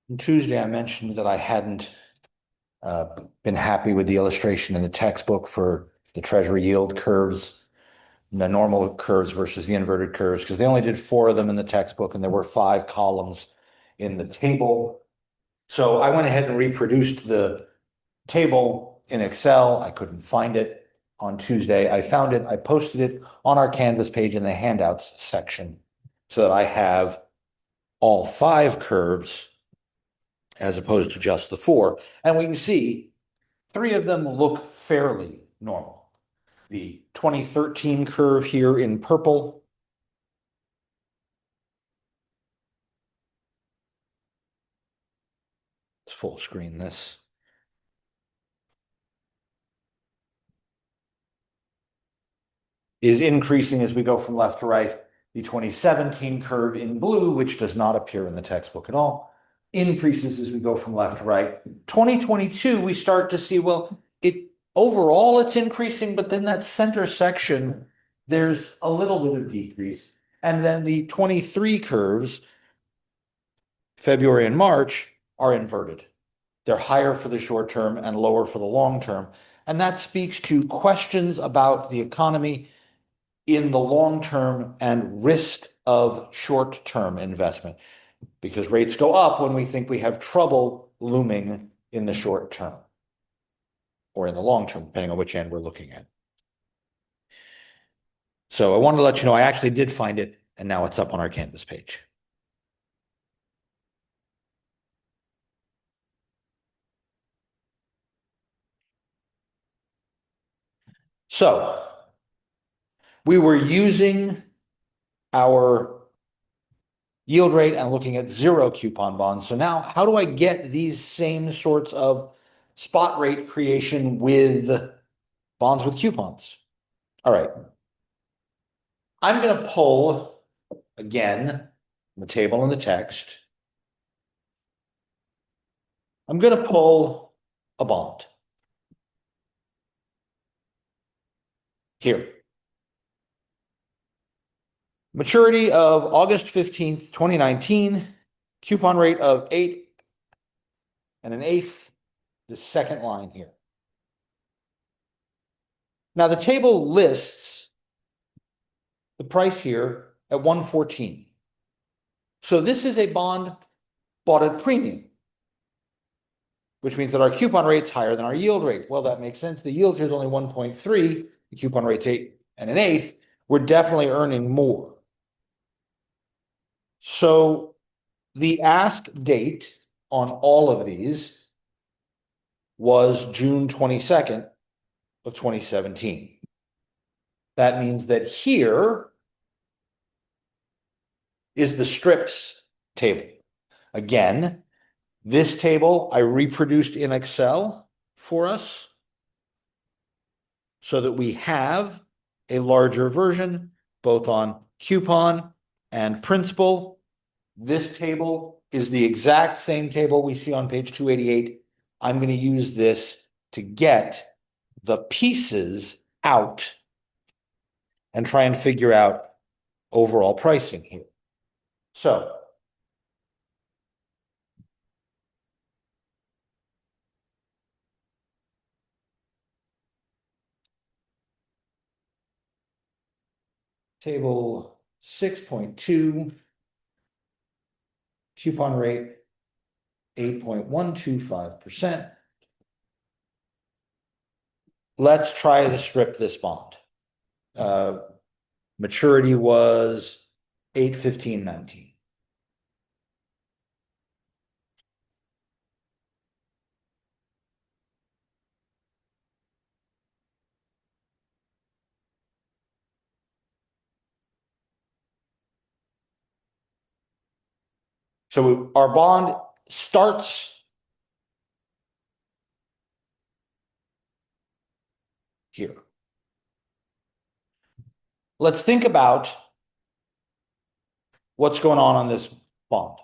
On Tuesday, I mentioned that I hadn't been happy with the illustration in the textbook for the treasury yield curves, the normal curves versus the inverted curves, because they only did 4 of them in the textbook and there were 5 columns in the table. So I went ahead and reproduced the table in Excel. I couldn't find it on Tuesday. I found it. I posted it on our Canvas page in the handouts section so that I have all 5 curves as opposed to just the 4. And we can see 3 of them look fairly normal. The 2013 curve here in purple. Let's full screen this. Is increasing as we go from left to right. The 2017 curve in blue, which does not appear in the textbook at all, increases as we go from left to right. 2022, we start to see, well, overall it's increasing, but then that center section, there's a little bit of decrease. And then the 23 curves, February and March, are inverted. They're higher for the short term and lower for the long term. And that speaks to questions about the economy in the long term and risk of short term investment, because rates go up when we think we have trouble looming in the short term or in the long term, depending on which end we're looking at. So I wanted to let you know I actually did find it, and now it's up on our Canvas page. So we were using our yield rate and looking at 0 coupon bonds. So now how do I get these same sorts of spot rate creation with bonds with coupons? All right. I'm going to pull again the table and the text. I'm going to pull a bond here. Maturity of August 15th, 2019, coupon rate of 8 1/8, the second line here. Now the table lists the price here at 114. So this is a bond bought at premium, which means that our coupon rate's higher than our yield rate. Well, that makes sense. The yield here is only 1.3. The coupon rate's 8 1/8. We're definitely earning more. So the ask date on all of these was June 22nd of 2017. That means that here is the strips table. Again, this table I reproduced in Excel for us so that we have a larger version, both on coupon and principal. This table is the exact same table we see on page 288. I'm going to use this to get the pieces out and try and figure out overall pricing here. So table 6.2, coupon rate 8.125%. Let's try to strip this bond. Maturity was 8/15/19. So our bond starts here. Let's think about what's going on this bond.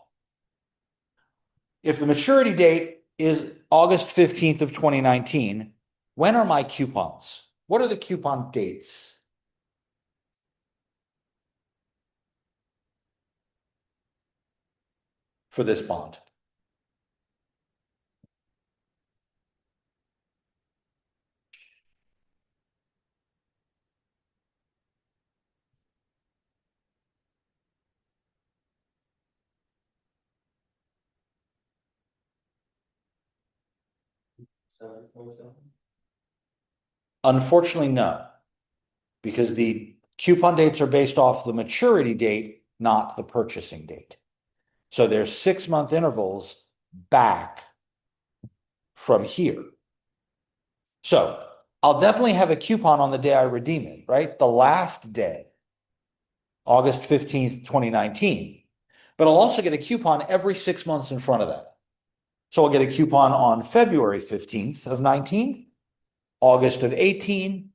If the maturity date is August 15th of 2019, when are my coupons? What are the coupon dates? For this bond? Unfortunately, no, because the coupon dates are based off the maturity date, not the purchasing date. So there's 6-month intervals back from here. So I'll definitely have a coupon on the day I redeem it, right? The last day, August 15th, 2019. But I'll also get a coupon every 6 months in front of that. So I'll get a coupon on February 15th of 19, August of 18,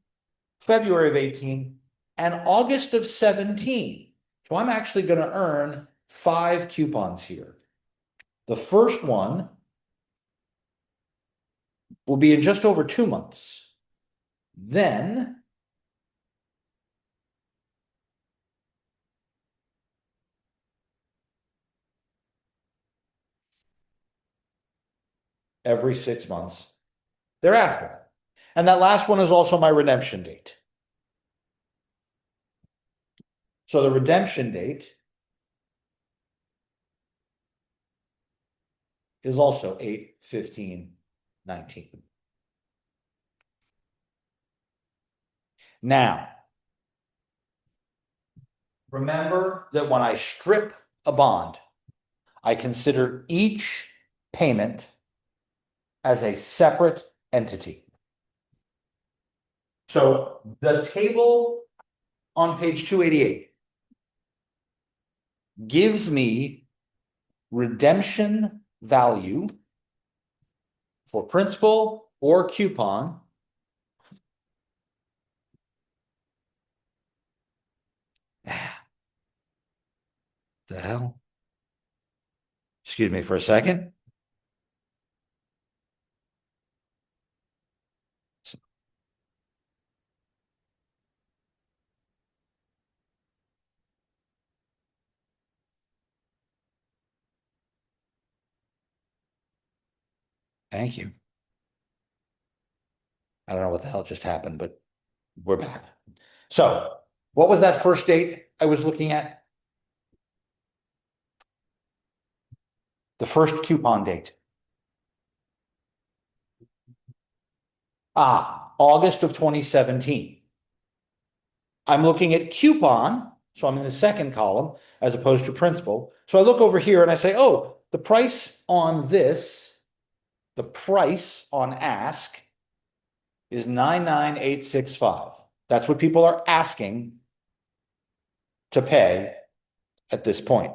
February of 18, and August of 17. So I'm actually going to earn 5 coupons here. The first one will be in just over 2 months. Then every 6 months thereafter. And that last one is also my redemption date. So the redemption date is also 8/15/19. Now, remember that when I strip a bond, I consider each payment as a separate entity. So the table on page 288 gives me redemption value for principal or coupon the hell? Excuse me for a second. Thank you. I don't know what the hell just happened, but we're back. So what was that first date I was looking at? The first coupon date. August of 2017. I'm looking at coupon, so I'm in the second column as opposed to principal. So I look over here and I say, oh, the price on this, the price on ask is 99865. That's what people are asking to pay at this point.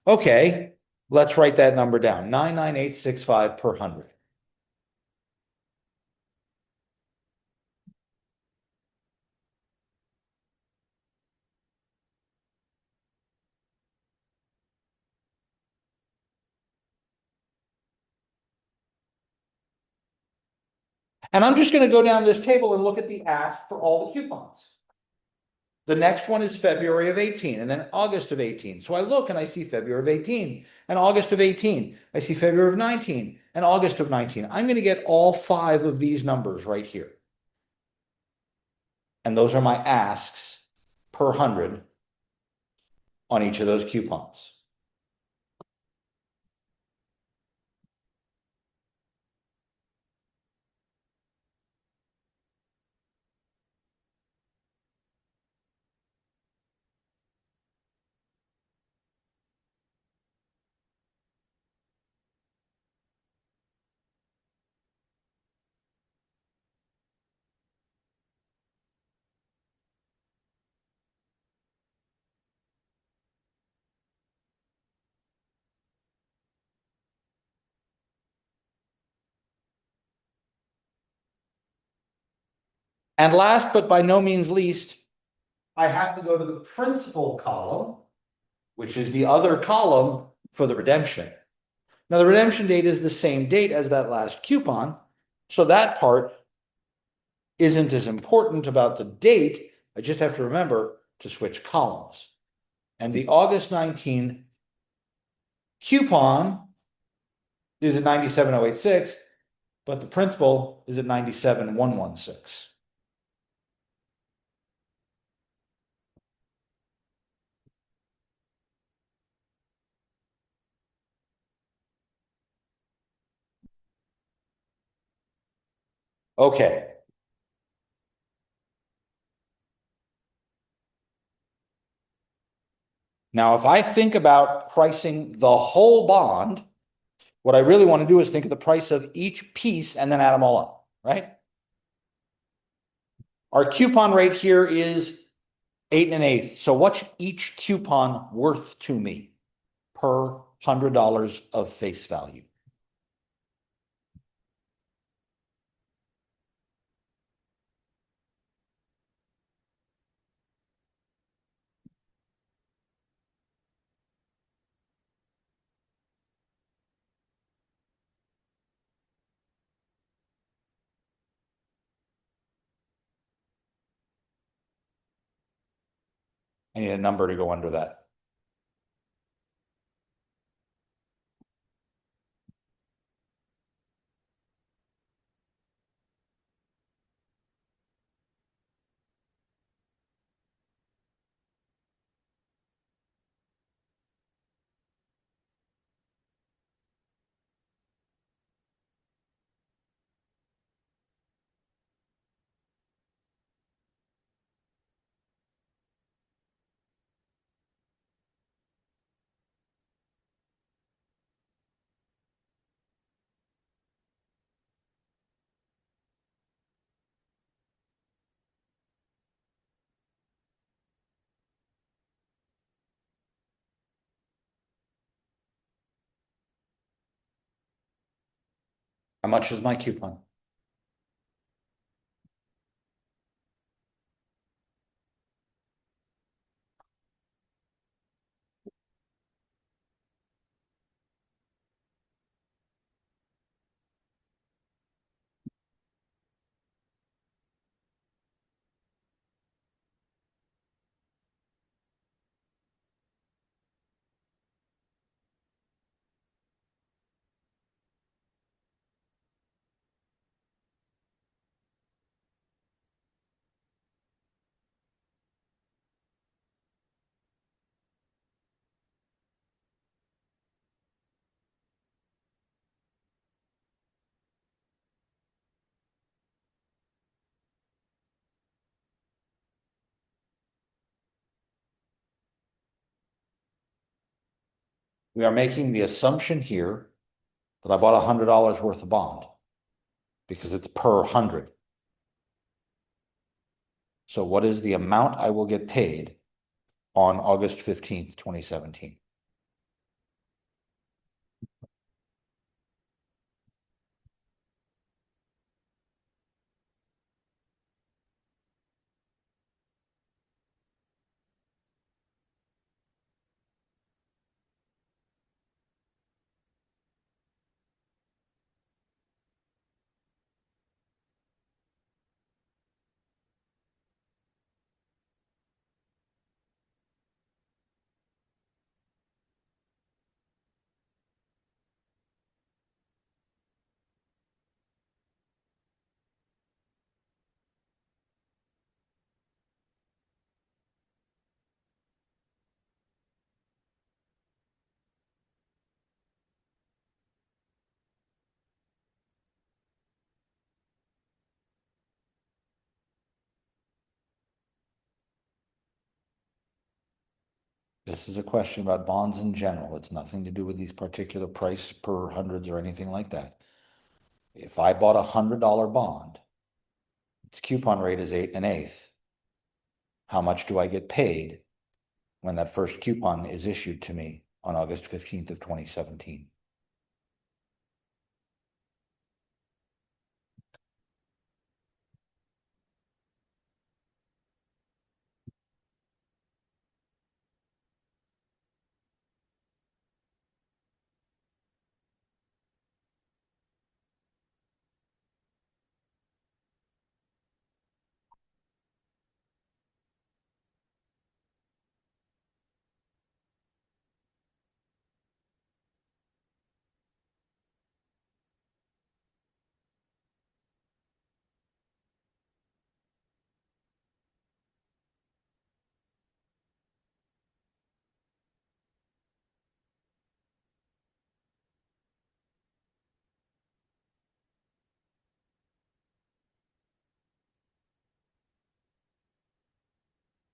Okay, let's write that number down. 99865 per 100. And I'm just going to go down this table and look at the ask for all the coupons. The next one is February of 18 and then August of 18. So I look and I see February of 18 and August of 18. I see February of 19 and August of 19. I'm going to get all 5 of these numbers right here. And those are my asks per 100 on each of those coupons. And last but by no means least, I have to go to the principal column, which is the other column for the redemption. Now, the redemption date is the same date as that last coupon, so that part isn't as important about the date. I just have to remember to switch columns. And the August 19 coupon is at 97,086, but the principal is at 97,116. Okay. Now, if I think about pricing the whole bond, what I really want to do is think of the price of each piece and then add them all up, right? Our coupon rate here is 8 1/8. So what's each coupon worth to me per $100 of face value? I need a number to go under that. How much is my coupon? We are making the assumption here that I bought $100 worth of bond because it's per 100. So what is the amount I will get paid on August 15th, 2017? This is a question about bonds in general. It's nothing to do with these particular price per hundreds or anything like that. If I bought $100 bond, its coupon rate is 8 1/8. How much do I get paid when that first coupon is issued to me on August 15th of 2017?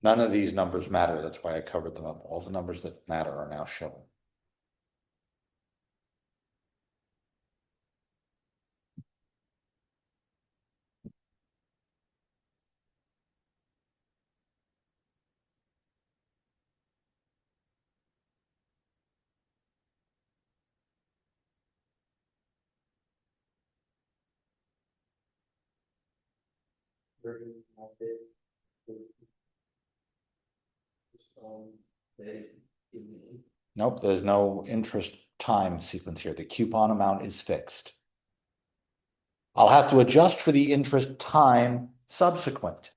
None of these numbers matter. That's why I covered them up. All the numbers that matter are now shown. Nope, there's no interest time sequence here. The coupon amount is fixed. I'll have to adjust for the interest time subsequent,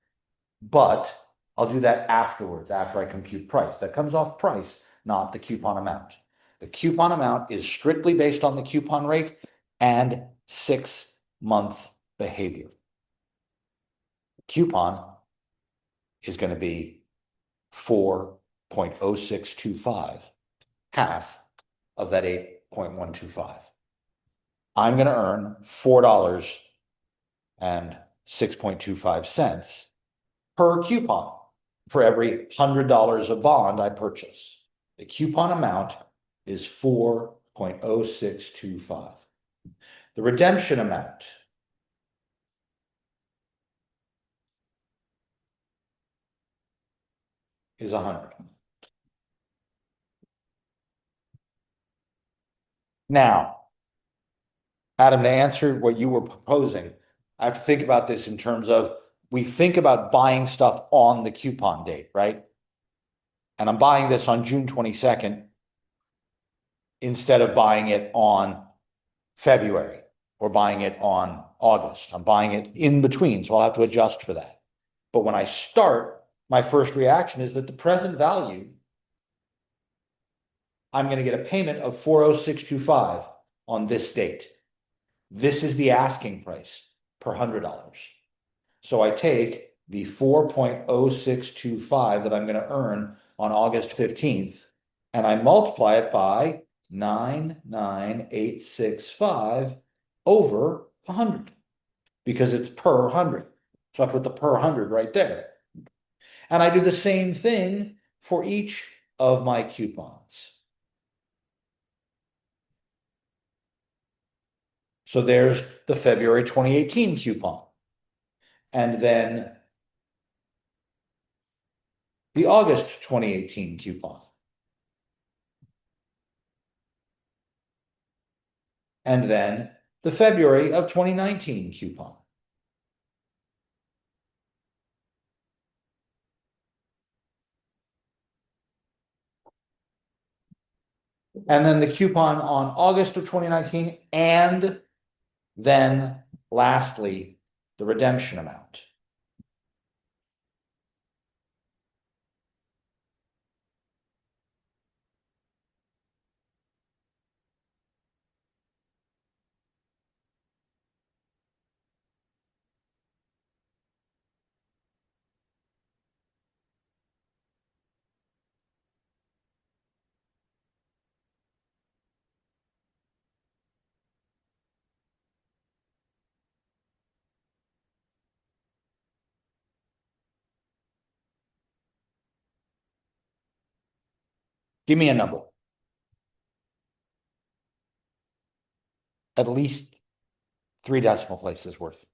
but I'll do that afterwards, after I compute price. That comes off price, not the coupon amount. The coupon amount is strictly based on the coupon rate and 6-month behavior. Coupon is going to be 4.0625, half of that 8.125. I'm going to earn $4 and 6.25 cents per coupon for every $100 of bond I purchase. The coupon amount is 4.0625. The redemption amount is 100. Now, Adam, to answer what you were proposing, I have to think about this in terms of, we think about buying stuff on the coupon date, right? And I'm buying this on June 22nd instead of buying it on February or buying it on August. I'm buying it in between, so I'll have to adjust for that. But when I start, my first reaction is that the present value, I'm going to get a payment of 40625 on this date. This is the asking price per $100. So I take the 4.0625 that I'm going to earn on August 15th, and I multiply it by 99865 over 100, because it's per 100. So I put the per 100 right there. And I do the same thing for each of my coupons. So there's the February 2018 coupon. And then the August 2018 coupon. And then the February of 2019 coupon. And then the coupon on August of 2019, and then lastly, the redemption amount. Give me a number. At least 3 decimal places worth.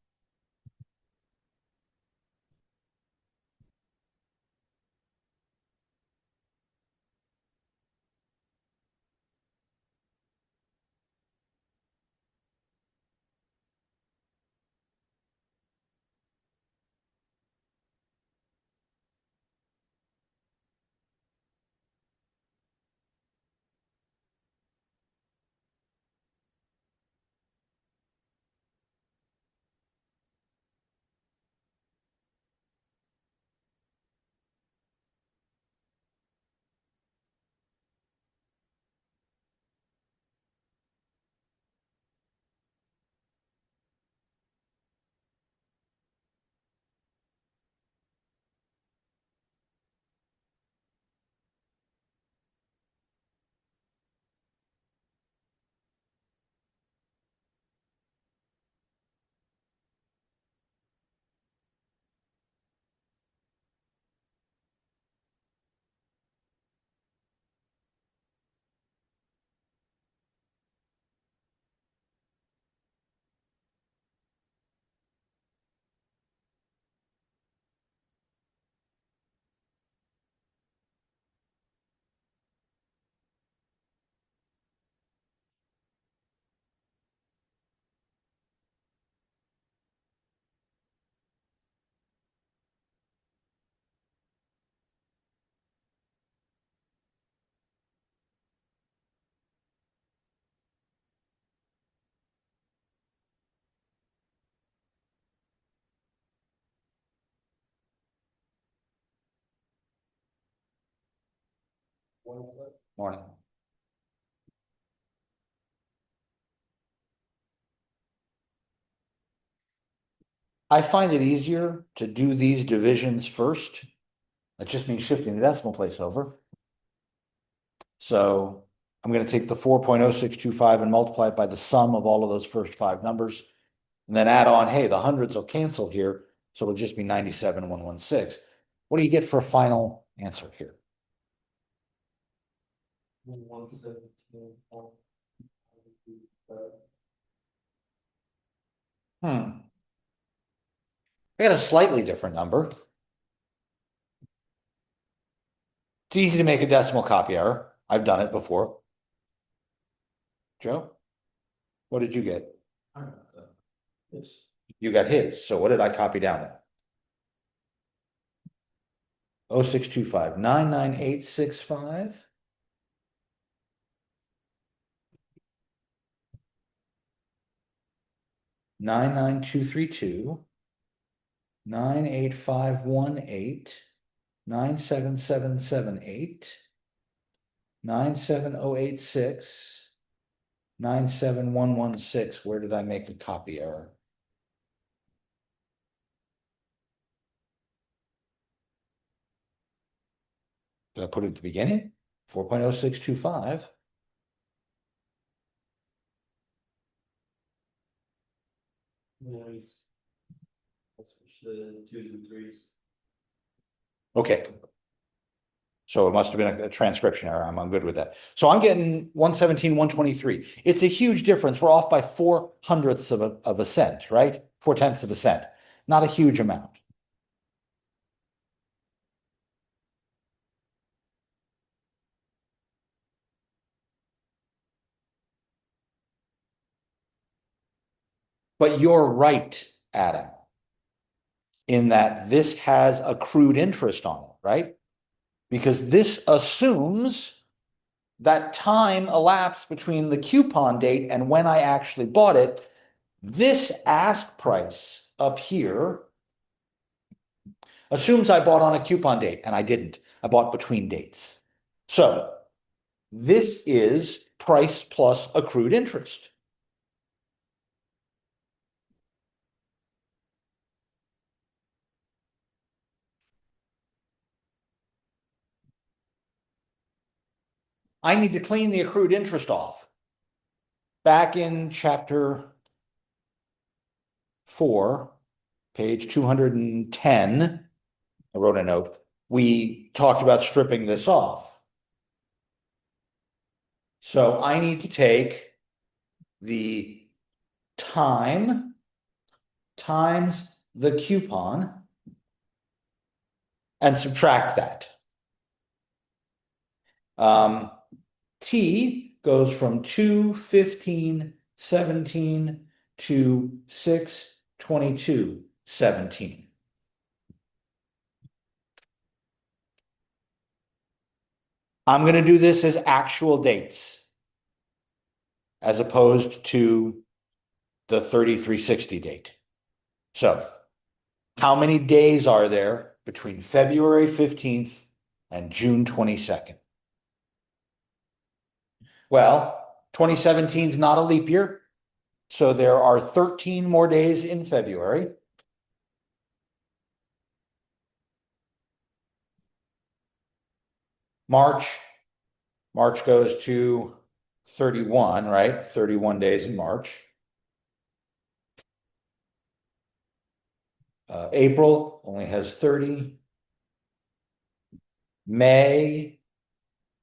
Morning. I find it easier to do these divisions first. That just means shifting the decimal place over. So I'm going to take the 4.0625 and multiply it by the sum of all of those first five numbers. And then add on, hey, the hundreds will cancel here. So it'll just be 97,116. What do you get for a final answer here? 117. I got a slightly different number. It's easy to make a decimal copy error. I've done it before. Joe, what did you get? You got his. So what did I copy down? 0625 99865. Nine nine two three two 98518 97778 97086 97116. Where did I make a copy error? Did I put it at the beginning? 4.0625. That's the twos and threes. Okay. So it must have been a transcription error. I'm good with that. So I'm getting 117, 123. It's a huge difference. We're off by 4/100ths of a cent, right? 4/10ths of a cent. Not a huge amount. But you're right, Adam, in that this has accrued interest on it, right? Because this assumes that time elapsed between the coupon date and when I actually bought it. This ask price up here assumes I bought on a coupon date, and I didn't. I bought between dates. So this is price plus accrued interest. I need to clean the accrued interest off. Back in chapter 4, page 210, I wrote a note. We talked about stripping this off. So I need to take the time times the coupon and subtract that. T goes from 2/15/17 to 6/22/17. I'm going to do this as actual dates as opposed to the 3360 date. So how many days are there between February 15th and June 22nd? Well, 2017 is not a leap year, so there are 13 more days in February. March goes to 31, right? 31 days in March. April only has 30. May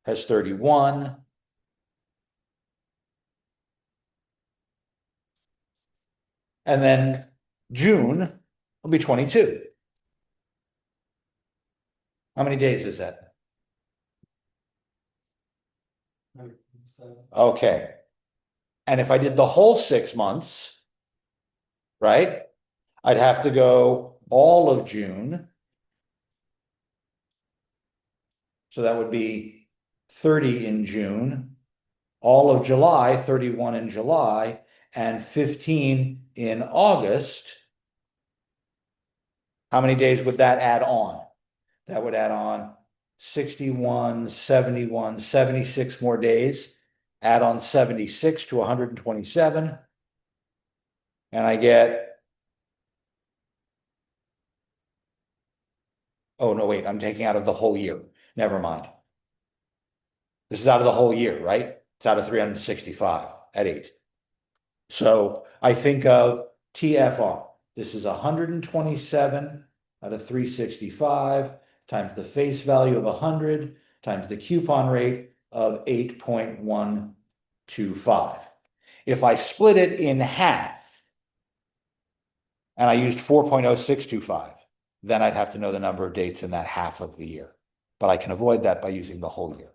has 31. And then June will be 22. How many days is that? Okay. And if I did the whole 6 months, right, I'd have to go all of June. So that would be 30 in June, all of July, 31 in July, and 15 in August. How many days would that add on? That would add on 61, 71, 76 more days. Add on 76 to 127. And I get, oh no, wait, I'm taking out of the whole year. Never mind. This is out of the whole year, right? It's out of 365 at 8. So I think of TFR. This is 127 out of 365 times the face value of 100 times the coupon rate of 8.125. If I split it in half and I used 4.0625, then I'd have to know the number of dates in that half of the year. But I can avoid that by using the whole year.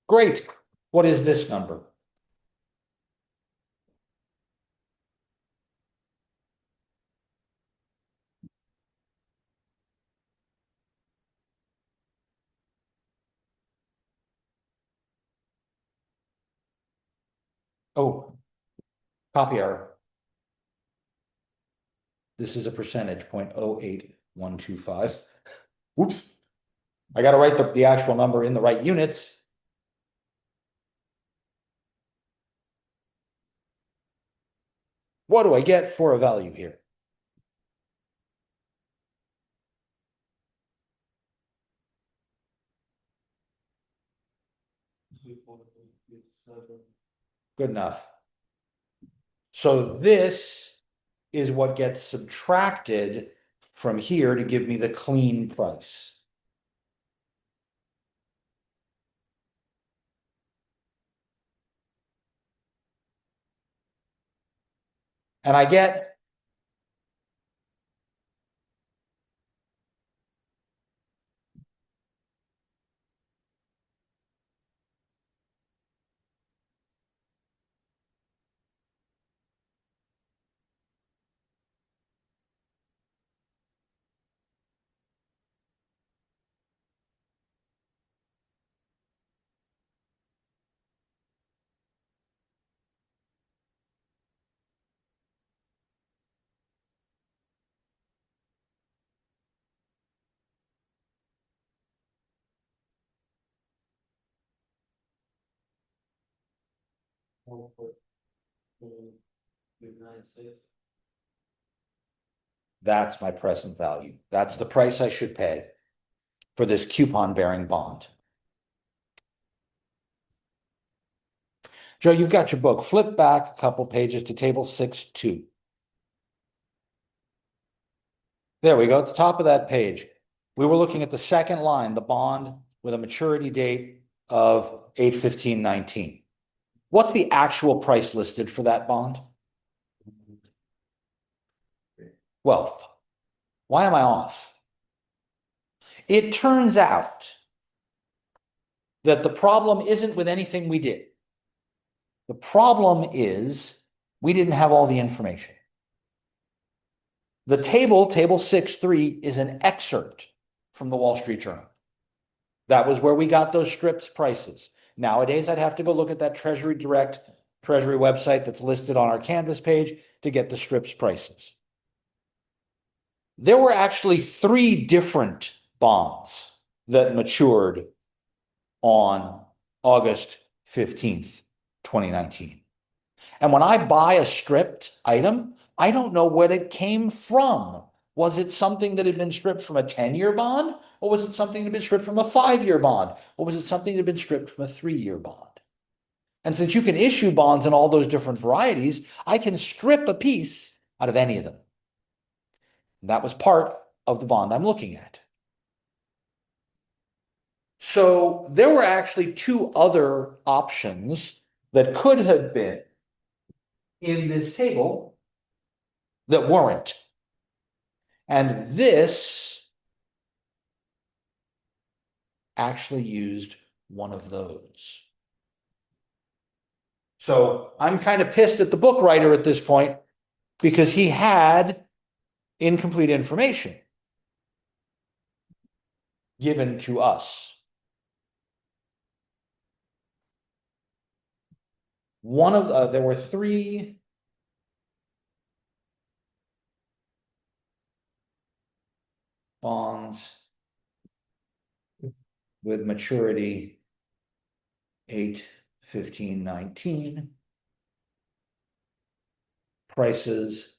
Great. What is this number? Oh, copy error. This is a percentage, 0.08125. Whoops. I got to write the actual number in the right units. What do I get for a value here? Good enough. So this is what gets subtracted from here to give me the clean price. And I get that's my present value. That's the price I should pay for this coupon bearing bond. Joe, you've got your book. Flip back a couple pages to table 6.2. There we go. At the top of that page, we were looking at the second line, the bond with a maturity date of 8/15/19. What's the actual price listed for that bond? Wealth. Why am I off? It turns out that the problem isn't with anything we did. The problem is we didn't have all the information. The table 6.3, is an excerpt from the Wall Street Journal. That was where we got those strips prices. Nowadays, I'd have to go look at that Treasury Direct Treasury website that's listed on our Canvas page to get the strips prices. There were actually 3 different bonds that matured on August 15th, 2019. And when I buy a stripped item, I don't know what it came from. Was it something that had been stripped from a 10-year bond? Or was it something that had been stripped from a 5-year bond? Or was it something that had been stripped from a 3-year bond? And since you can issue bonds in all those different varieties, I can strip a piece out of any of them. That was part of the bond I'm looking at. So there were actually 2 other options that could have been in this table that weren't. And this actually used one of those. So I'm kind of pissed at the book writer at this point because he had incomplete information given to us. There were 3 bonds with maturity 8/15/19. Prices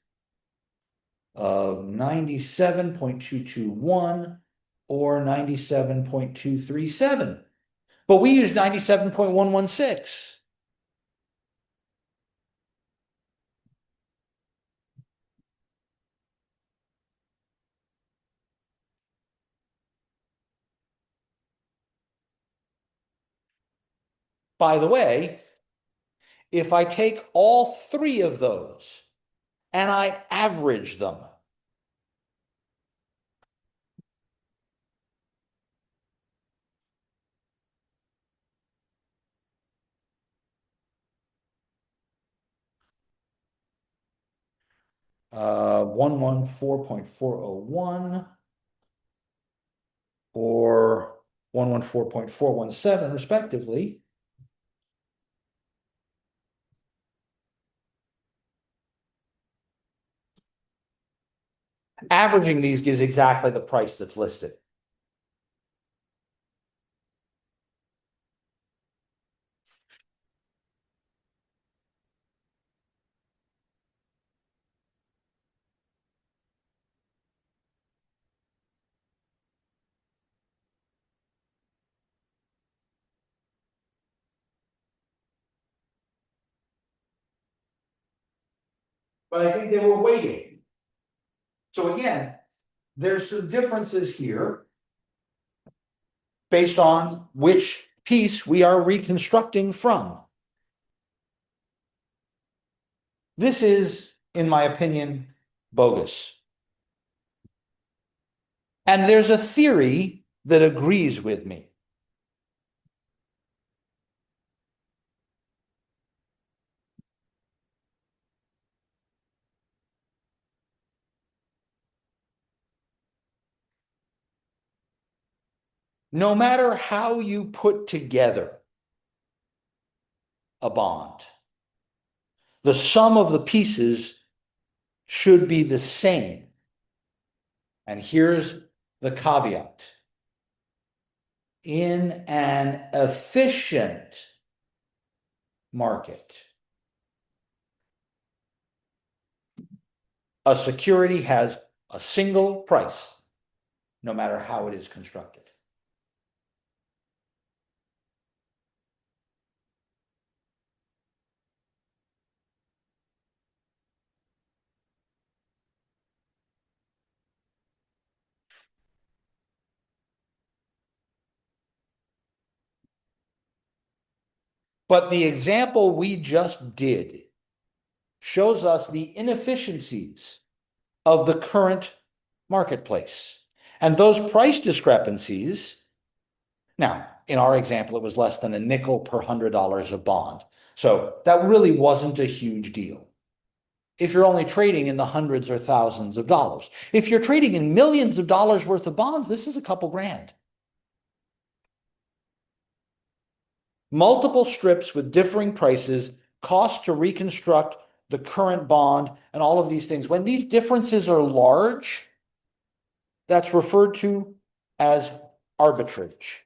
of 97.221 or 97.237. But we use 97.116. By the way, if I take all three of those and I average them, uh, 114.401 or 114.417 respectively, averaging these gives exactly the price that's listed. But I think they were waiting. So again, there's some differences here based on which piece we are reconstructing from. This is, in my opinion, bogus. And there's a theory that agrees with me. No matter how you put together a bond, the sum of the pieces should be the same. And here's the caveat. In an efficient market, a security has a single price, no matter how it is constructed. But the example we just did shows us the inefficiencies of the current marketplace. And those price discrepancies, now, in our example, it was less than a nickel per $100 of bond. So that really wasn't a huge deal. If you're only trading in the hundreds or thousands of dollars. If you're trading in millions of dollars worth of bonds, this is a couple grand. Multiple strips with differing prices, cost to reconstruct the current bond, and all of these things. When these differences are large, that's referred to as arbitrage.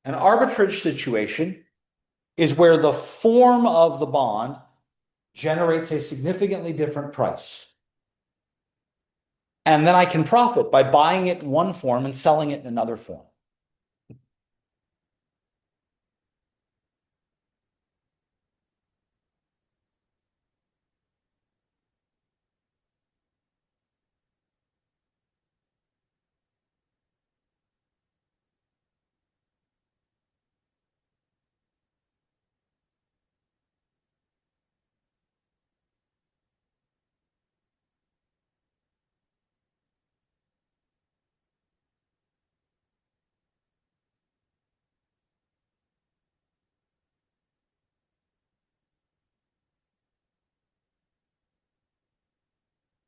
An arbitrage situation is where the form of the bond generates a significantly different price. And then I can profit by buying it in one form and selling it in another form.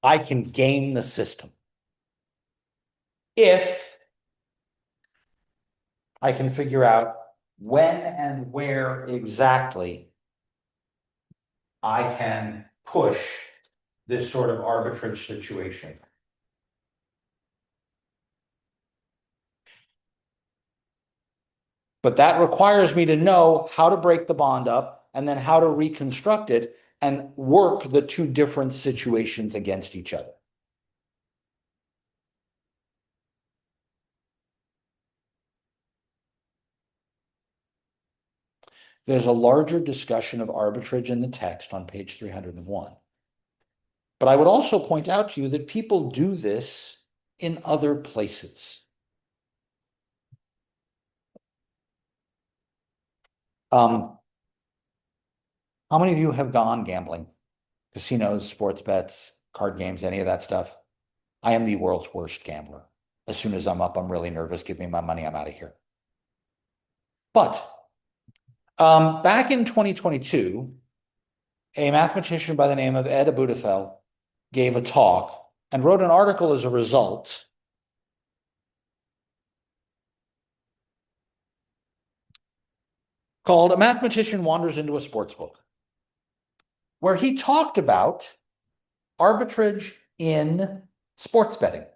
I can game the system. If I can figure out when and where exactly I can push this sort of arbitrage situation. But that requires me to know how to break the bond up and then how to reconstruct it and work the two different situations against each other. There's a larger discussion of arbitrage in the text on page 301. But I would also point out to you that people do this in other places. How many of you have gone gambling? Casinos, sports bets, card games, any of that stuff? I am the world's worst gambler. As soon as I'm up, I'm really nervous. Give me my money. I'm out of here. But back in 2022, a mathematician by the name of Ed Abudafel gave a talk and wrote an article as a result called "A Mathematician Wanders into a Sports Book," where he talked about arbitrage in sports betting.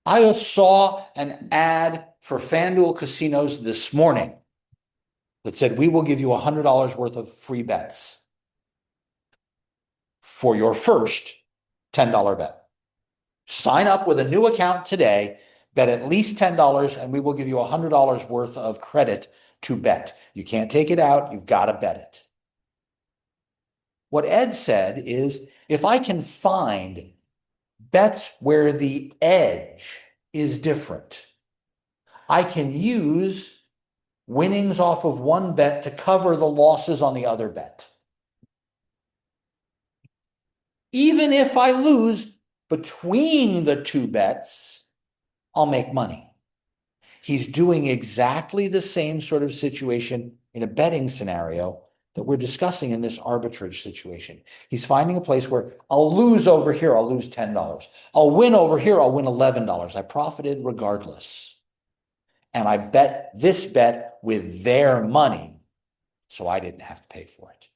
I saw an ad for FanDuel casinos this morning that said, "We will give you $100 worth of free bets for your first $10 bet. Sign up with a new account today, bet at least $10, and we will give you $100 worth of credit to bet. You can't take it out, you've got to bet it." What Ed said is, if I can find bets where the edge is different, I can use winnings off of one bet to cover the losses on the other bet. Even if I lose between the two bets, I'll make money. He's doing exactly the same sort of situation in a betting scenario that we're discussing in this arbitrage situation. He's finding a place where I'll lose over here, I'll lose $10. I'll win over here, I'll win $11. I profited regardless. And I bet this bet with their money, so I didn't have to pay for it.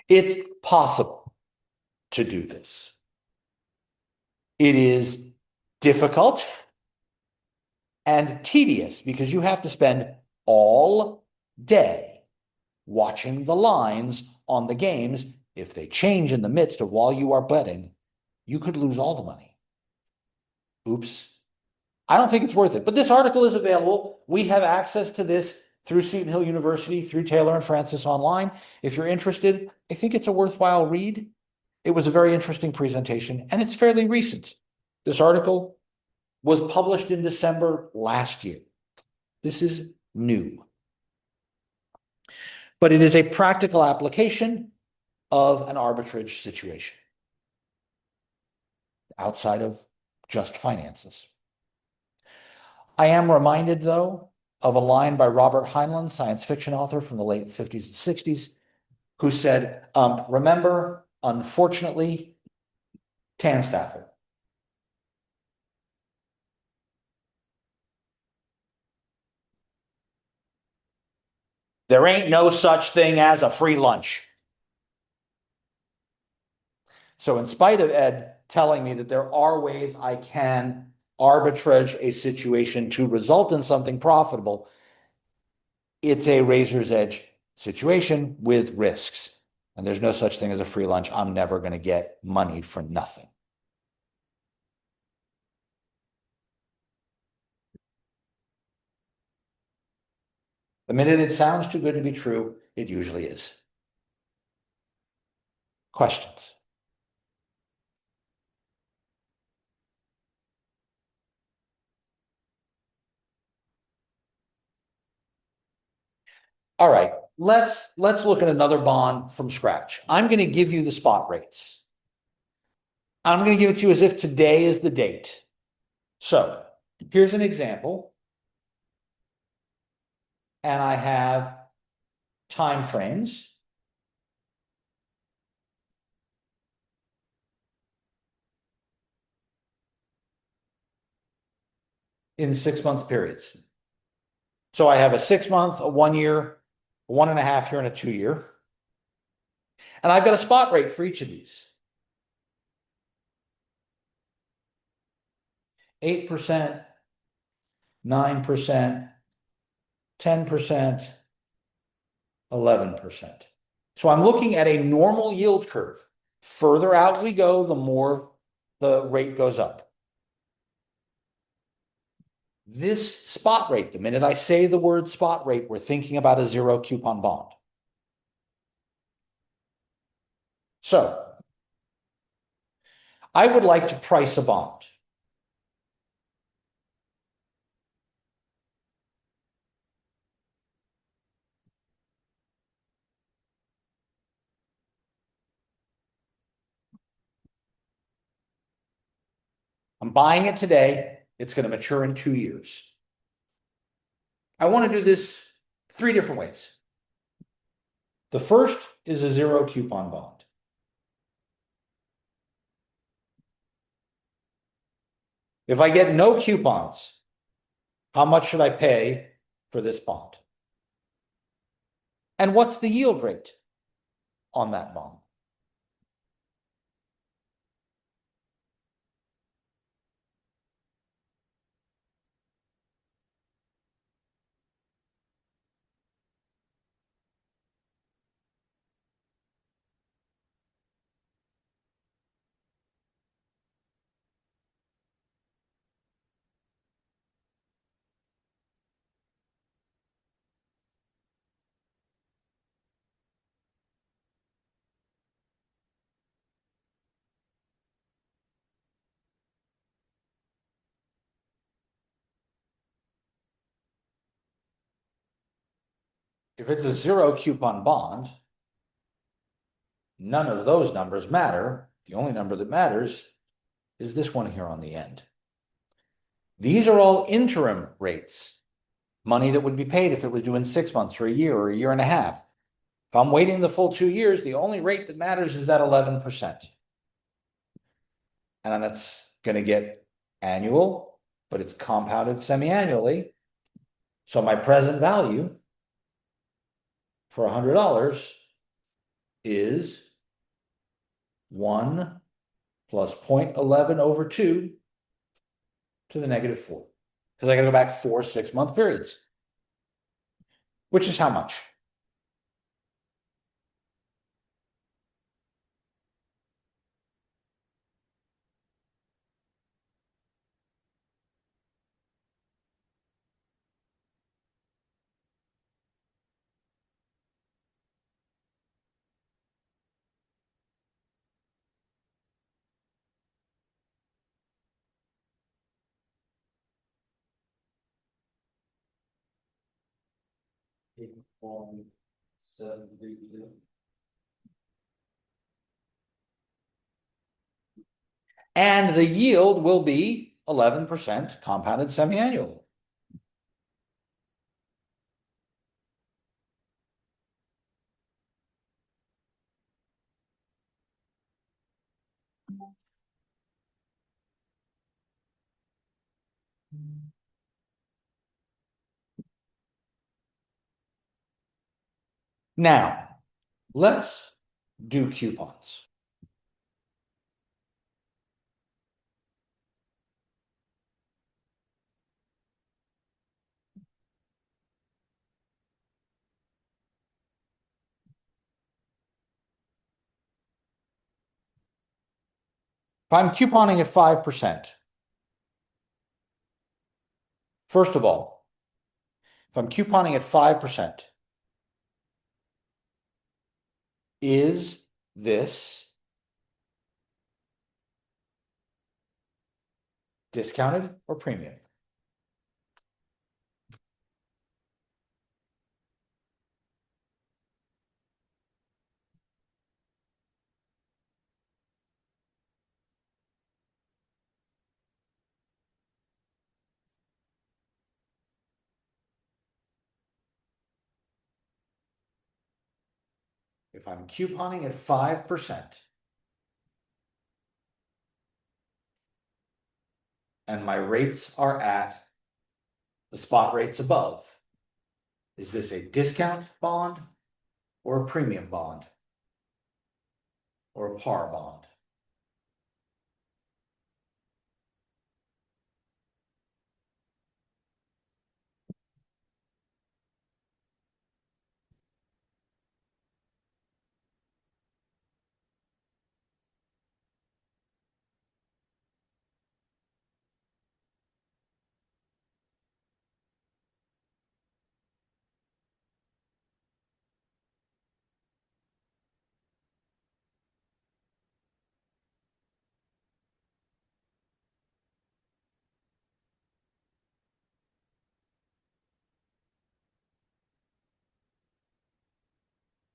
It's possible to do this. It is difficult and tedious because you have to spend all day watching the lines on the games. If they change in the midst of while you are betting, you could lose all the money. Oops. I don't think it's worth it. But this article is available. We have access to this through Seton Hill University, through Taylor and Francis online. If you're interested, I think it's a worthwhile read. It was a very interesting presentation, and it's fairly recent. This article was published in December last year. This is new. But it is a practical application of an arbitrage situation outside of just finances. I am reminded, though, of a line by Robert Heinlein, science fiction author from the late 50s and 60s, who said, remember, unfortunately, Tanstaffel. There ain't no such thing as a free lunch. So in spite of Ed telling me that there are ways I can arbitrage a situation to result in something profitable, it's a razor's edge situation with risks. And there's no such thing as a free lunch. I'm never going to get money for nothing. The minute it sounds too good to be true, it usually is. Questions? All right, let's look at another bond from scratch. I'm going to give you the spot rates. I'm going to give it to you as if today is the date. So here's an example. And I have time frames. in 6 month periods. So I have a 6 month, a 1 year, a 1.5 year, and a 2 year. And I've got a spot rate for each of these. 8%, 9%, 10%, 11%. So I'm looking at a normal yield curve. Further out we go, the more the rate goes up. This spot rate, the minute I say the word spot rate, we're thinking about a zero coupon bond. So I would like to price a bond. I'm buying it today. It's going to mature in 2 years. I want to do this 3 different ways. The first is a zero coupon bond. If I get no coupons, how much should I pay for this bond? And what's the yield rate on that bond? If it's a zero coupon bond, none of those numbers matter. The only number that matters is this one here on the end. These are all interim rates, money that would be paid if it was due in 6 months or a year or a year and a half. If I'm waiting the full 2 years, the only rate that matters is that 11%. And that's going to get annual, but it's compounded semi-annually. So my present value for $100 is 1 plus 0.11 over 2 to the -4. Because I got to go back 4 6-month periods, which is how much? $8.732. And the yield will be 11% compounded semi-annually. Now, let's do coupons. If I'm couponing at 5%, first of all, if I'm couponing at 5%, is this discounted or premium? If I'm couponing at 5% and my rates are at The spot rate's above. Is this a discount bond or a premium bond? Or a par bond?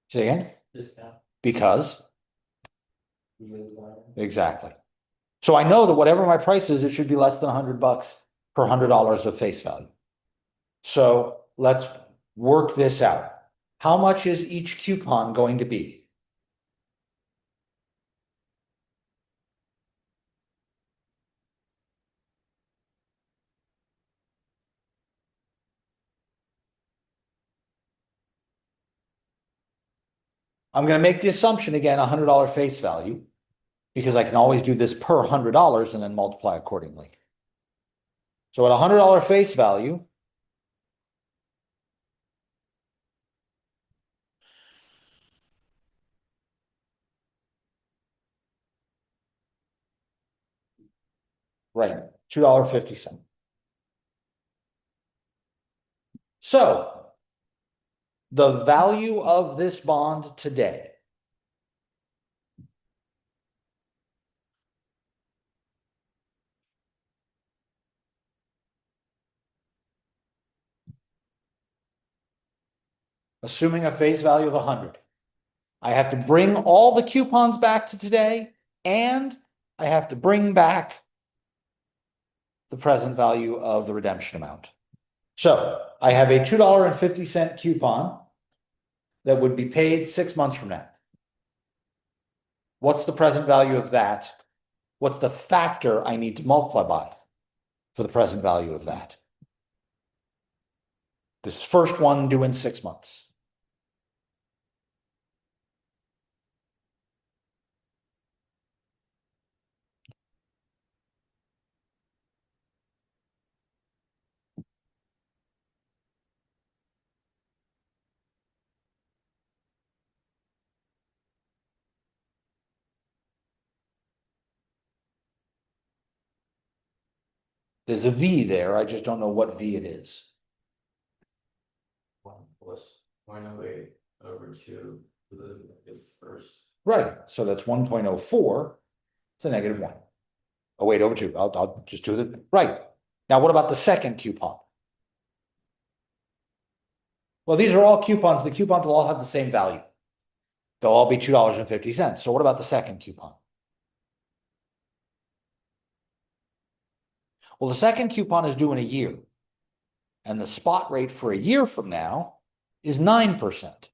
Say again? Discount. Because, Yield line. exactly. So I know that whatever my price is, it should be less than $100 per $100 of face value. So let's work this out. How much is each coupon going to be? I'm going to make the assumption again, $100 face value, because I can always do this per $100 and then multiply accordingly. So at $100 face value, right, $2.50. So the value of this bond today, assuming a face value of 100, I have to bring all the coupons back to today, and I have to bring back the present value of the redemption amount. So I have a $2.50 coupon that would be paid 6 months from now. What's the present value of that? What's the factor I need to multiply by for the present value of that? This first one due in 6 months. There's a V there. I just don't know what V it is. 1 plus 0.08 over 2 to the first. Right. So that's 1.04 to -1. Oh, wait, over 2. I'll just do the right. Now, what about the second coupon? Well, these are all coupons. The coupons will all have the same value. They'll all be $2.50. So what about the second coupon? Well, the second coupon is due in a year, and the spot rate for a year from now is 9%.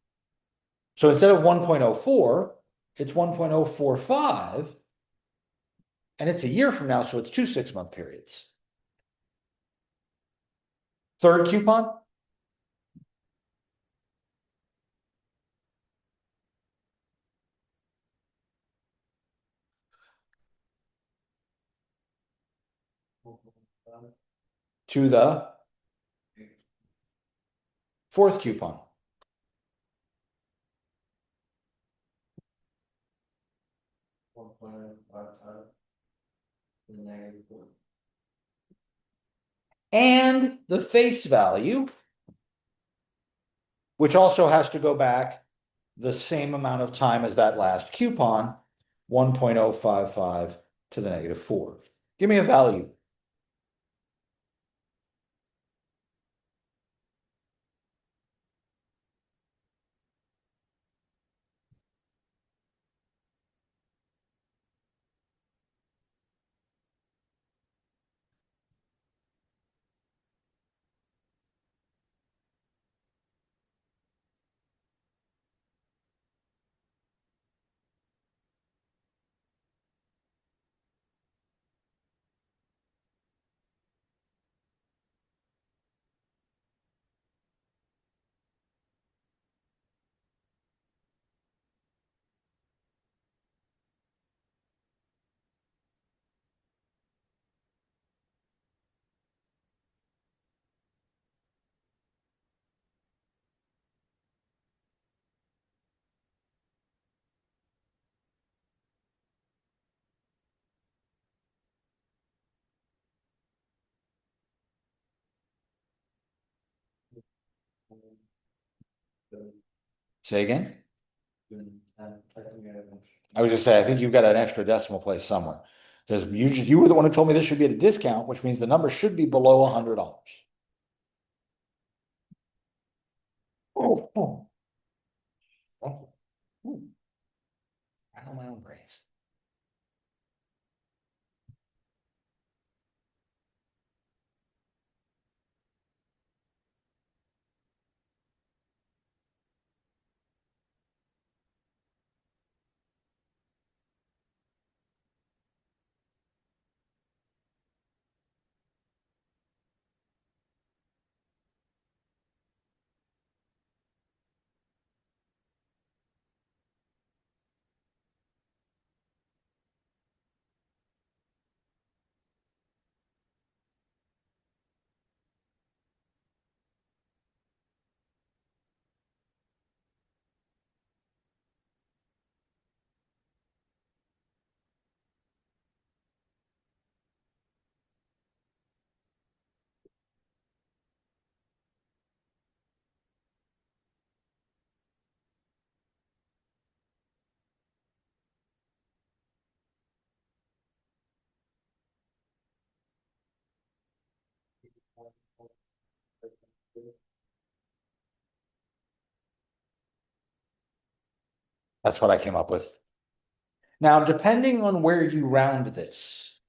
So instead of 1.04, it's 1.045, and it's a year from now, so it's 2 6-month periods. Third coupon? To the fourth coupon. -1.55 to -4. And the face value, which also has to go back the same amount of time as that last coupon, 1.055 to the -4. Give me a value. Say again? I was just saying, I think you've got an extra decimal place somewhere. Because you were the one who told me this should be at a discount, which means the number should be below $100. Oh, oh. Ooh, I know my own brains. That's what I came up with. Now, depending on where you round this,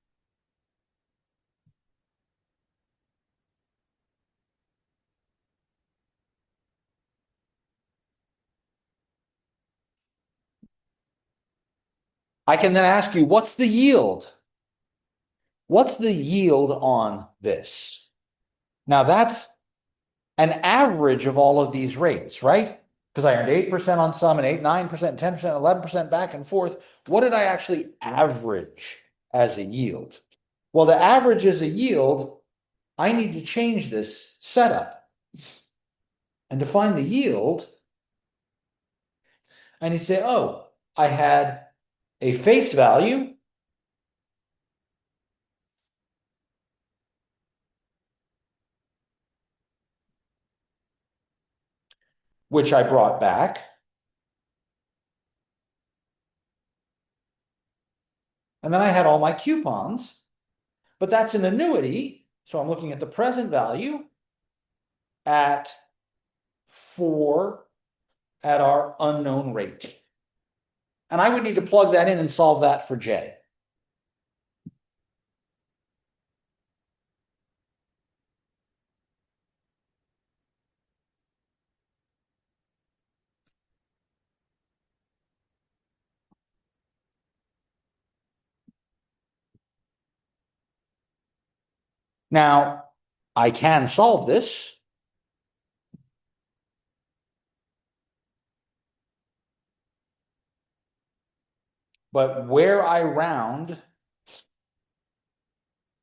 I can then ask you, what's the yield? What's the yield on this? Now, that's an average of all of these rates, right? Because I earned 8% on some and 8, 9%, 10%, 11% back and forth. What did I actually average as a yield? Well, to average as a yield, I need to change this setup. And to find the yield, I need to say, oh, I had a face value, which I brought back. And then I had all my coupons, but that's an annuity. So I'm looking at the present value at 4 at our unknown rate. And I would need to plug that in and solve that for J. Now, I can solve this. But where I round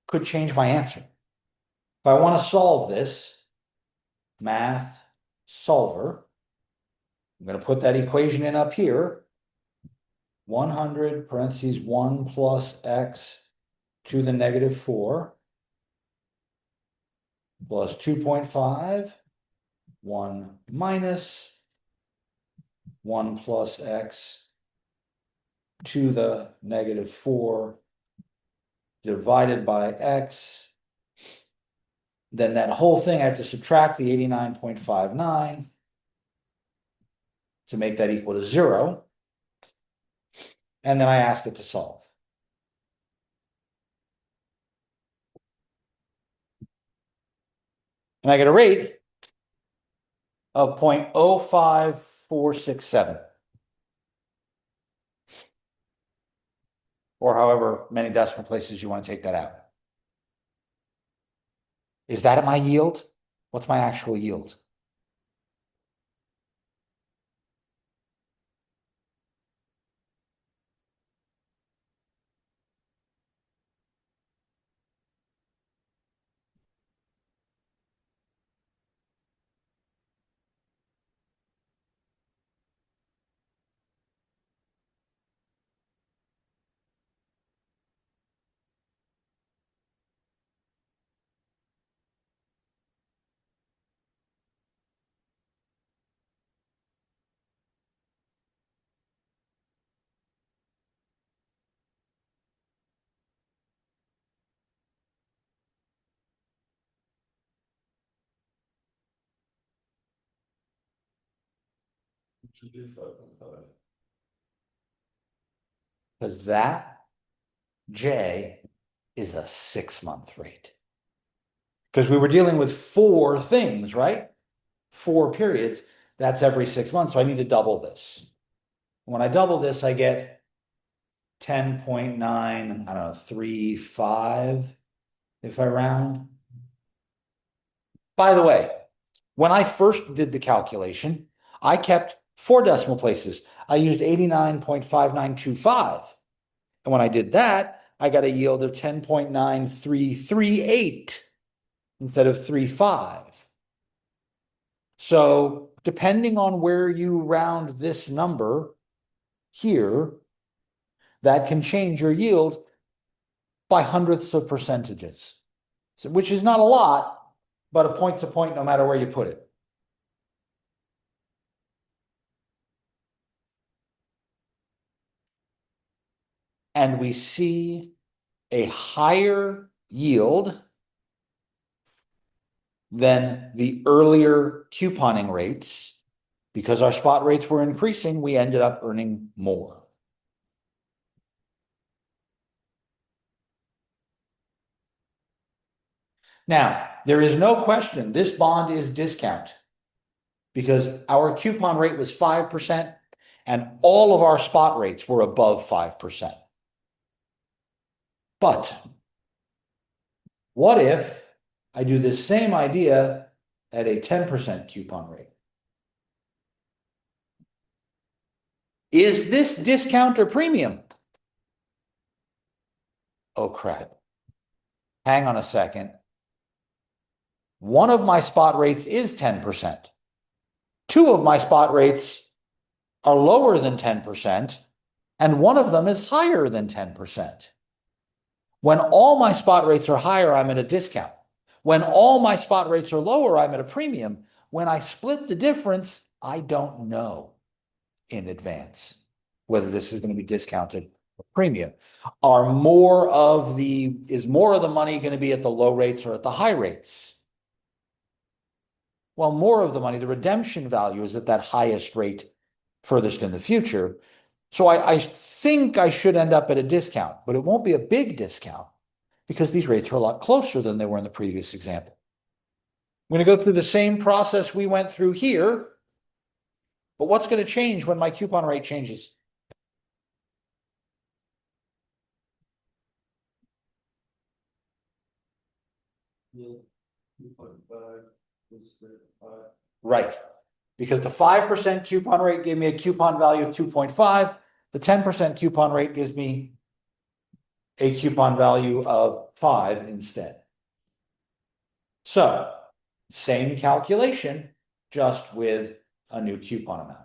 could change my answer. If I want to solve this, math solver, I'm going to put that equation in up here. 100 parentheses 1 plus x to the negative 4 plus 2.5, 1 minus 1 plus x to the negative 4 divided by x. Then that whole thing, I have to subtract the 89.59 to make that equal to 0. And then I ask it to solve. And I get a rate of 0.05467. Or however many decimal places you want to take that out. Is that my yield? What's my actual yield? Should do 5.5. Because that J is a 6-month rate. Because we were dealing with 4 things, right? 4 periods. That's every 6 months. So I need to double this. When I double this, I get 10.9, I don't know, 35 if I round. By the way, when I first did the calculation, I kept 4 decimal places. I used 89.5925. And when I did that, I got a yield of 10.9338 instead of 35. So depending on where you round this number here, that can change your yield by hundredths of percentages, which is not a lot, but a point to point no matter where you put it. And we see a higher yield than the earlier couponing rates. Because our spot rates were increasing, we ended up earning more. Now, there is no question this bond is discount because our coupon rate was 5% and all of our spot rates were above 5%. But what if I do this same idea at a 10% coupon rate? Is this discount or premium? Oh, crap. Hang on a second. One of my spot rates is 10%. 2 of my spot rates are lower than 10%, and one of them is higher than 10%. When all my spot rates are higher, I'm at a discount. When all my spot rates are lower, I'm at a premium. When I split the difference, I don't know in advance whether this is going to be discounted or premium. Is more of the money going to be at the low rates or at the high rates? Well, more of the money, the redemption value is at that highest rate furthest in the future. So I think I should end up at a discount, but it won't be a big discount because these rates are a lot closer than they were in the previous example. I'm going to go through the same process we went through here, but what's going to change when my coupon rate changes? Yeah, 2.5 is 5. Right. Because the 5% coupon rate gave me a coupon value of 2.5. The 10% coupon rate gives me a coupon value of 5 instead. So, same calculation, just with a new coupon amount.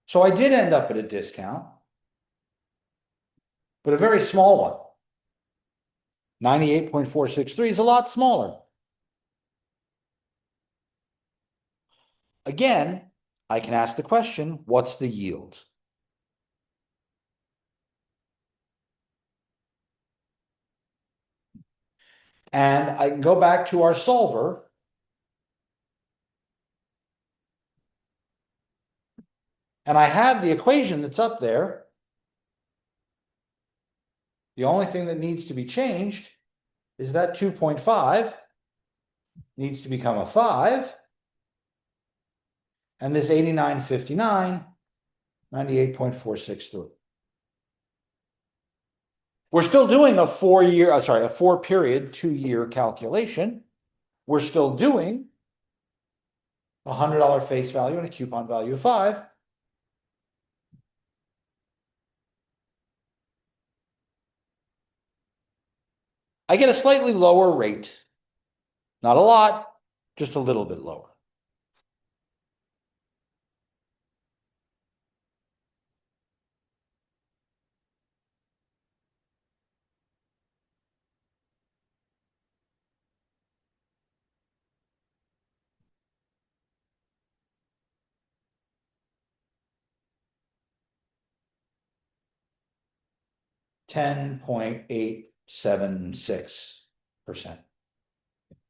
So I did end up at a discount, but a very small one. 98.463 is a lot smaller. Again, I can ask the question, what's the yield? And I can go back to our solver. And I have the equation that's up there. The only thing that needs to be changed is that 2.5 needs to become a 5. And this 89.59, 98.463. We're still doing a 4-period, 2-year calculation. We're still doing a $100 face value and a coupon value of 5. I get a slightly lower rate. Not a lot, just a little bit lower. $10.876,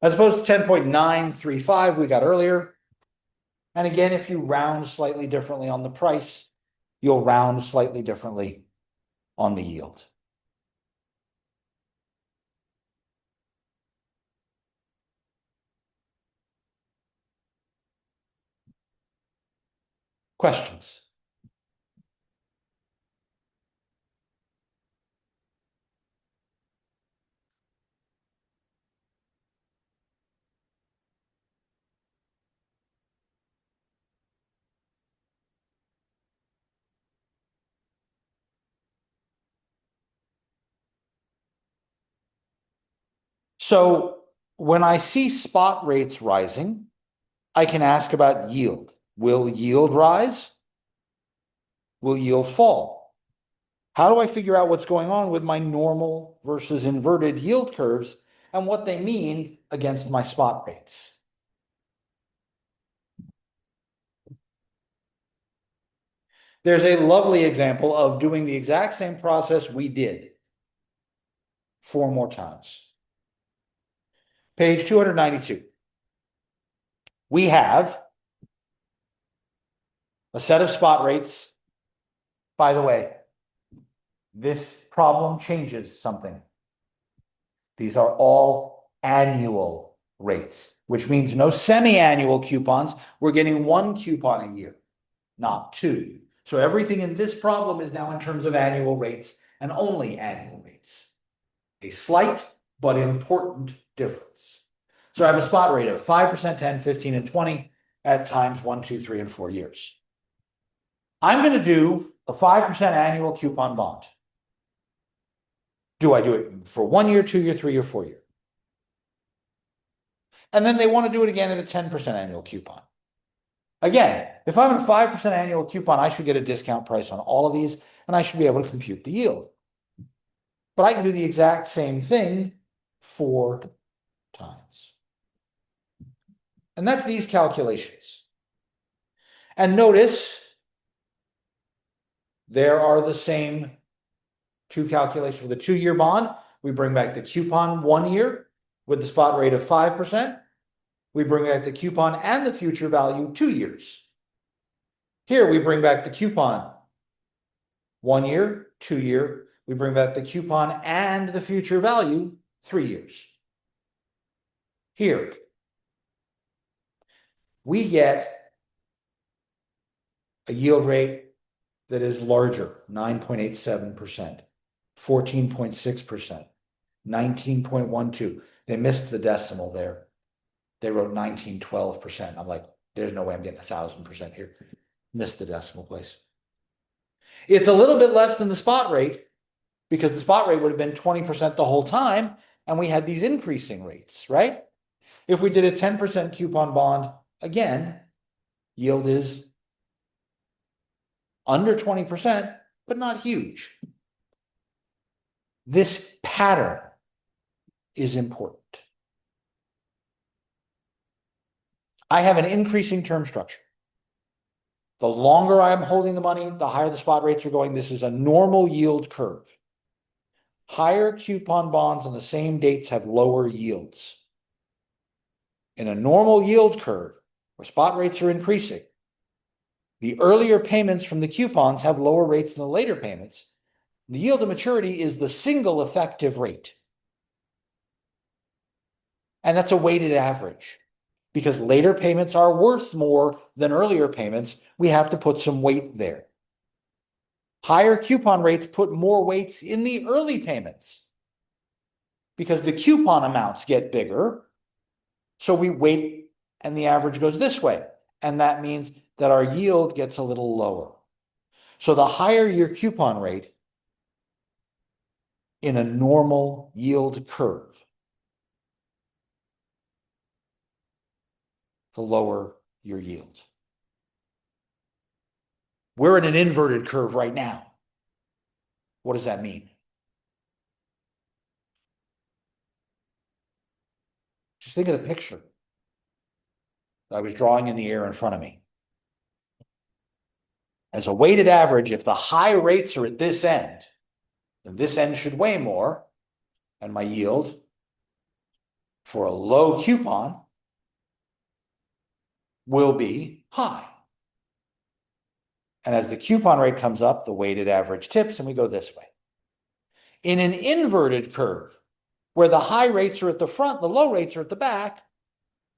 as opposed to 10.935 we got earlier. And again, if you round slightly differently on the price, you'll round slightly differently on the yield. Questions? So when I see spot rates rising, I can ask about yield. Will yield rise? Will yield fall? How do I figure out what's going on with my normal versus inverted yield curves and what they mean against my spot rates? There's a lovely example of doing the exact same process we did 4 more times. Page 292. We have a set of spot rates. By the way, this problem changes something. These are all annual rates, which means no semi-annual coupons. We're getting 1 coupon a year, not 2. So everything in this problem is now in terms of annual rates and only annual rates. A slight but important difference. So I have a spot rate of 5%, 10, 15, and 20 at times 1, 2, 3, and 4 years. I'm going to do a 5% annual coupon bond. Do I do it for 1 year, 2 year, 3 year, 4 year? And then they want to do it again at a 10% annual coupon. Again, if I'm in a 5% annual coupon, I should get a discount price on all of these, and I should be able to compute the yield. But I can do the exact same thing 4 times. And that's these calculations. And notice there are the same 2 calculations. For the 2-year bond, we bring back the coupon 1 year with the spot rate of 5%. We bring back the coupon and the future value 2 years. Here we bring back the coupon 1 year, 2 year. We bring back the coupon and the future value 3 years. Here we get a yield rate that is larger, 9.87%, 14.6%, 19.12. They missed the decimal there. They wrote 1912%. I'm like, there's no way I'm getting 1,000% here. Missed the decimal place. It's a little bit less than the spot rate because the spot rate would have been 20% the whole time, and we had these increasing rates, right? If we did a 10% coupon bond, again, yield is under 20%, but not huge. This pattern is important. I have an increasing term structure. The longer I'm holding the money, the higher the spot rates are going. This is a normal yield curve. Higher coupon bonds on the same dates have lower yields. In a normal yield curve where spot rates are increasing, the earlier payments from the coupons have lower rates than the later payments. The yield to maturity is the single effective rate. And that's a weighted average. Because later payments are worth more than earlier payments, we have to put some weight there. Higher coupon rates put more weights in the early payments because the coupon amounts get bigger. So we weight and the average goes this way. And that means that our yield gets a little lower. So the higher your coupon rate in a normal yield curve, the lower your yield. We're in an inverted curve right now. What does that mean? Just think of the picture I was drawing in the air in front of me. As a weighted average, if the high rates are at this end, then this end should weigh more, and my yield for a low coupon will be high. And as the coupon rate comes up, the weighted average tips, and we go this way. In an inverted curve, where the high rates are at the front, the low rates are at the back,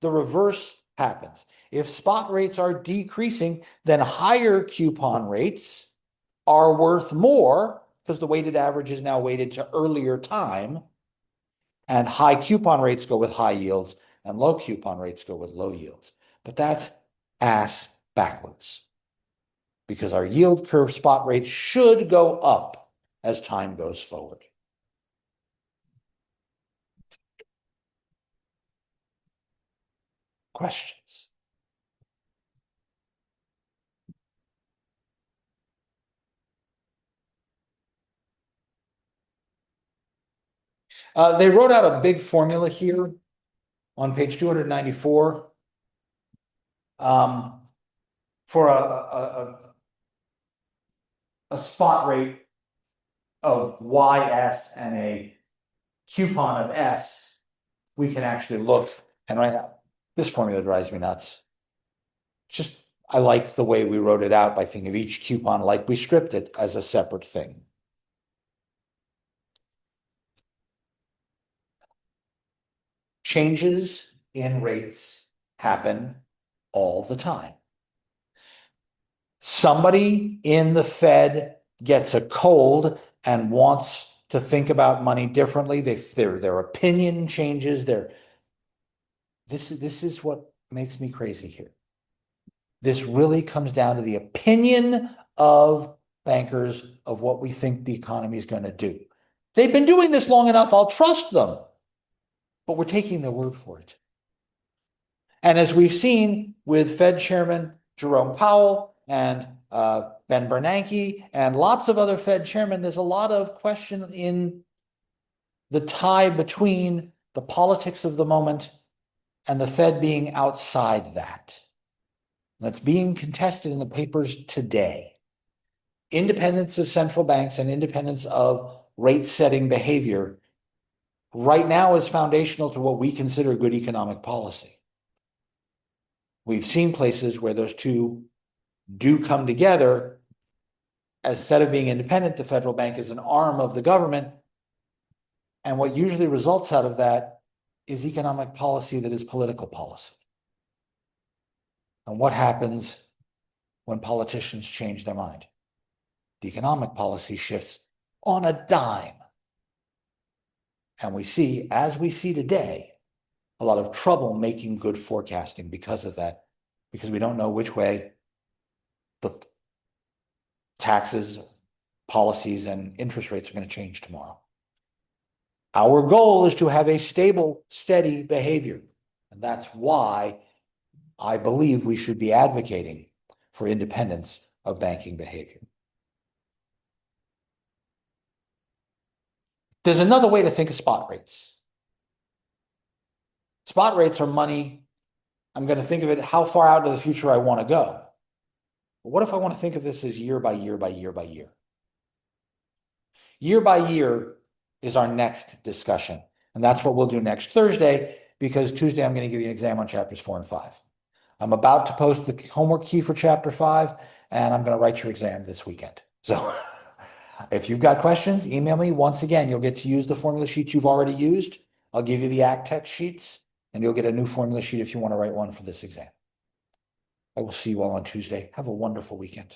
the reverse happens. If spot rates are decreasing, then higher coupon rates are worth more because the weighted average is now weighted to earlier time, and high coupon rates go with high yields and low coupon rates go with low yields. But that's ass backwards because our yield curve spot rates should go up as time goes forward. Questions? They wrote out a big formula here on page 294 for a spot rate of YS and a coupon of S. We can actually look, and right now, this formula drives me nuts. Just, I like the way we wrote it out by thinking of each coupon like we script it as a separate thing. Changes in rates happen all the time. Somebody in the Fed gets a cold and wants to think about money differently. Their opinion changes. This is what makes me crazy here. This really comes down to the opinion of bankers of what we think the economy is going to do. They've been doing this long enough. I'll trust them. But we're taking their word for it. And as we've seen with Fed Chairman Jerome Powell and Ben Bernanke and lots of other Fed chairmen, there's a lot of question in the tie between the politics of the moment and the Fed being outside that. That's being contested in the papers today. Independence of central banks and independence of rate-setting behavior right now is foundational to what we consider good economic policy. We've seen places where those two do come together. Instead of being independent, the federal bank is an arm of the government. And what usually results out of that is economic policy that is political policy. And what happens when politicians change their mind? The economic policy shifts on a dime. And we see, as we see today, a lot of trouble making good forecasting because of that, because we don't know which way the taxes, policies, and interest rates are going to change tomorrow. Our goal is to have a stable, steady behavior. And that's why I believe we should be advocating for independence of banking behavior. There's another way to think of spot rates. Spot rates are money. I'm going to think of it how far out into the future I want to go. But what if I want to think of this as year by year by year by year? Year by year, is our next discussion. And that's what we'll do next Thursday, because Tuesday I'm going to give you an exam on chapters 4 and 5. I'm about to post the homework key for chapter 5, and I'm going to write your exam this weekend. So if you've got questions, email me. Once again, you'll get to use the formula sheets you've already used. I'll give you the ACT text sheets, and you'll get a new formula sheet if you want to write one for this exam. I will see you all on Tuesday. Have a wonderful weekend.